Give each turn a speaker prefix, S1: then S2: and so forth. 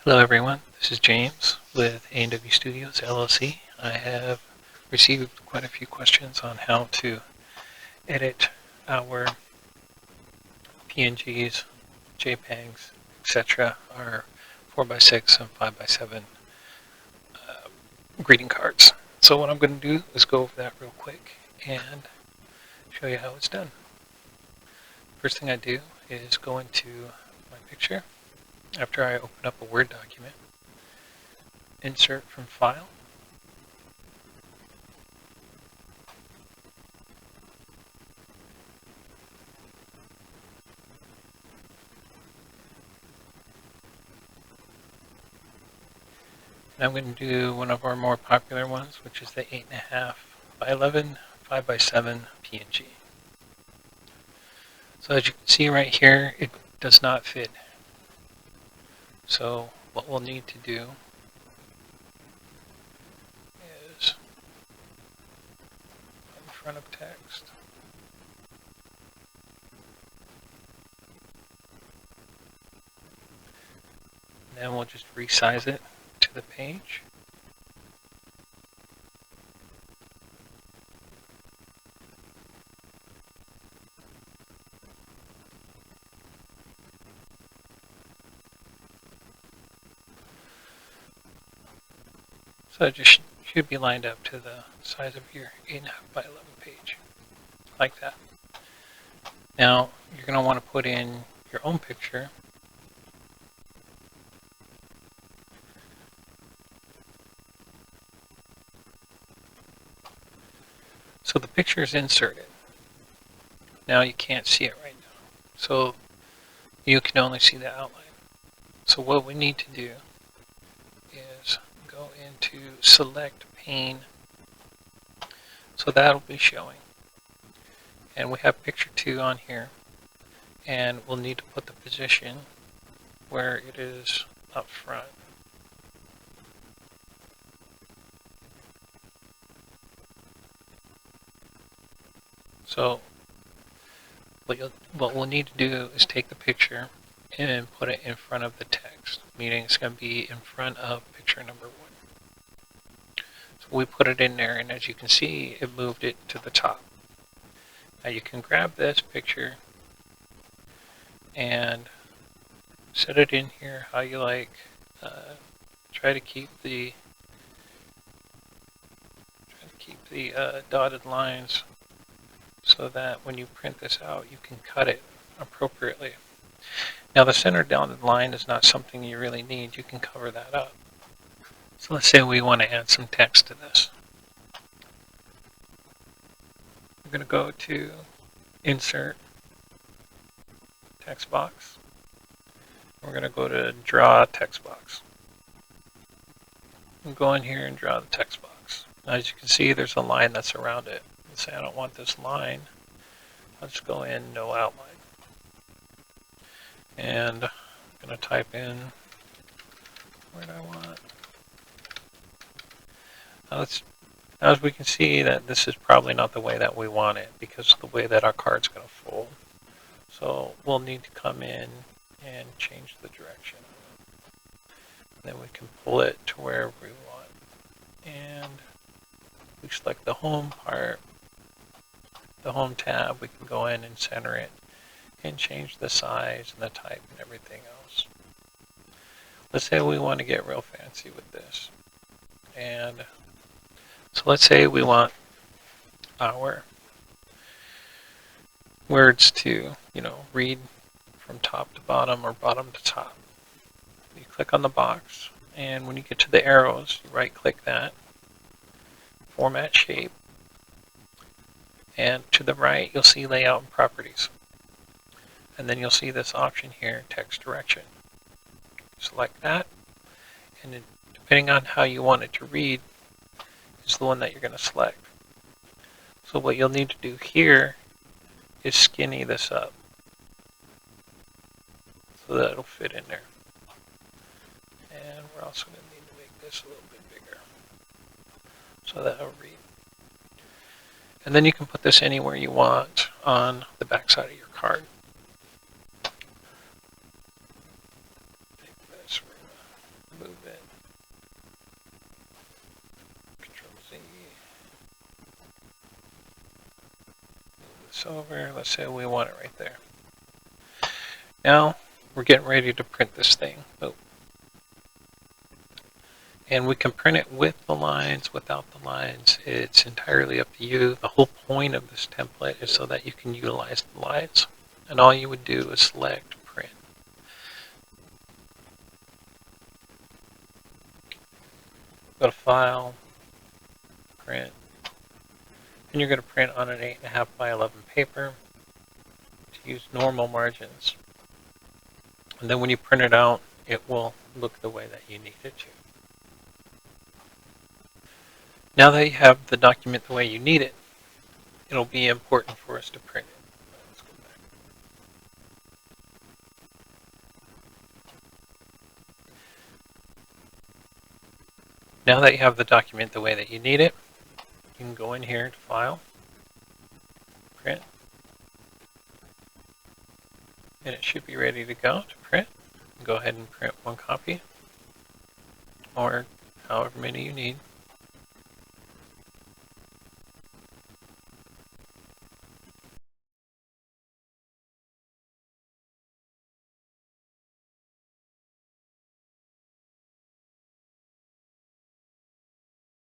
S1: Hello everyone, this is James with A&W Studios LLC. I have received quite a few questions on how to edit our PNGs, JPEGs, etc., our 4x6 and 5x7 greeting cards. So what I'm going to do is go over that real quick and show you how it's done. First thing I do is go into my picture after I open up a Word document, insert from File, and I'm going to do one of our more popular ones, which is the 8.5 by 11 5x7 PNG. So as you can see right here, it does not fit. So what we'll need to do is in front of text, and then we'll just resize it to the page. So it just should be lined up to the size of your 8.5 by 11 page, like that. Now you're going to want to put in your own picture. So the picture is inserted. Now you can't see it right now. So you can only see the outline. So what we need to do is go into select pane. So that'll be showing. And we have picture 2 on here. And we'll need to put the position where it is up front. So what we'll need to do is take the picture and put it in front of the text, meaning it's going to be in front of picture number 1. So we put it in there, and as you can see, it moved it to the top. Now you can grab this picture and set it in here how you like. Try to keep the dotted lines so that when you print this out, you can cut it appropriately. Now the center dotted line is not something you really need. You can cover that up. So let's say we want to add some text to this. We're going to go to Insert, Text Box. We're going to go to Draw Text Box. And go in here and draw the text box. Now, as you can see, there's a line that's around it. Let's say I don't want this line. I'll just go in No Outline. And I'm going to type in where do I want. Now, as we can see, that this is probably not the way that we want it because of the way that our card's going to fold. So we'll need to come in and change the direction. Then we can pull it to wherever we want. And we select the home part, the home tab, we can go in and center it and change the size and the type and everything else. Let's say we want to get real fancy with this. And so let's say we want our words to, read from top to bottom or bottom to top. You click on the box, and when you get to the arrows, you right-click that, Format Shape, and to the right, you'll see Layout and Properties. And then you'll see this option here, Text Direction. Select that, and then depending on how you want it to read, is the one that you're going to select. So what you'll need to do here is skinny this up so that it'll fit in there. And we're also going to need to make this a little bit bigger so that it'll read. And then you can put this anywhere you want on the back side of your card. Take this, this over. Let's say we want it right there. Now we're getting ready to print this thing. Oh. And we can print it with the lines, without the lines. It's entirely up to you. The whole point of this template is so that you can utilize the lines. And all you would do is select print. Go to File, Print. And you're going to print on an 8.5 by 11 paper. To use normal margins. And then when you print it out, it will look the way that you need it to. Now that you have the document the way you need it, it'll be important for us to print it. Let's go back. Now that you have the document the way that you need it, you can go in here to File, Print, and it should be ready to go to print. Go ahead and print one copy, or however many you need.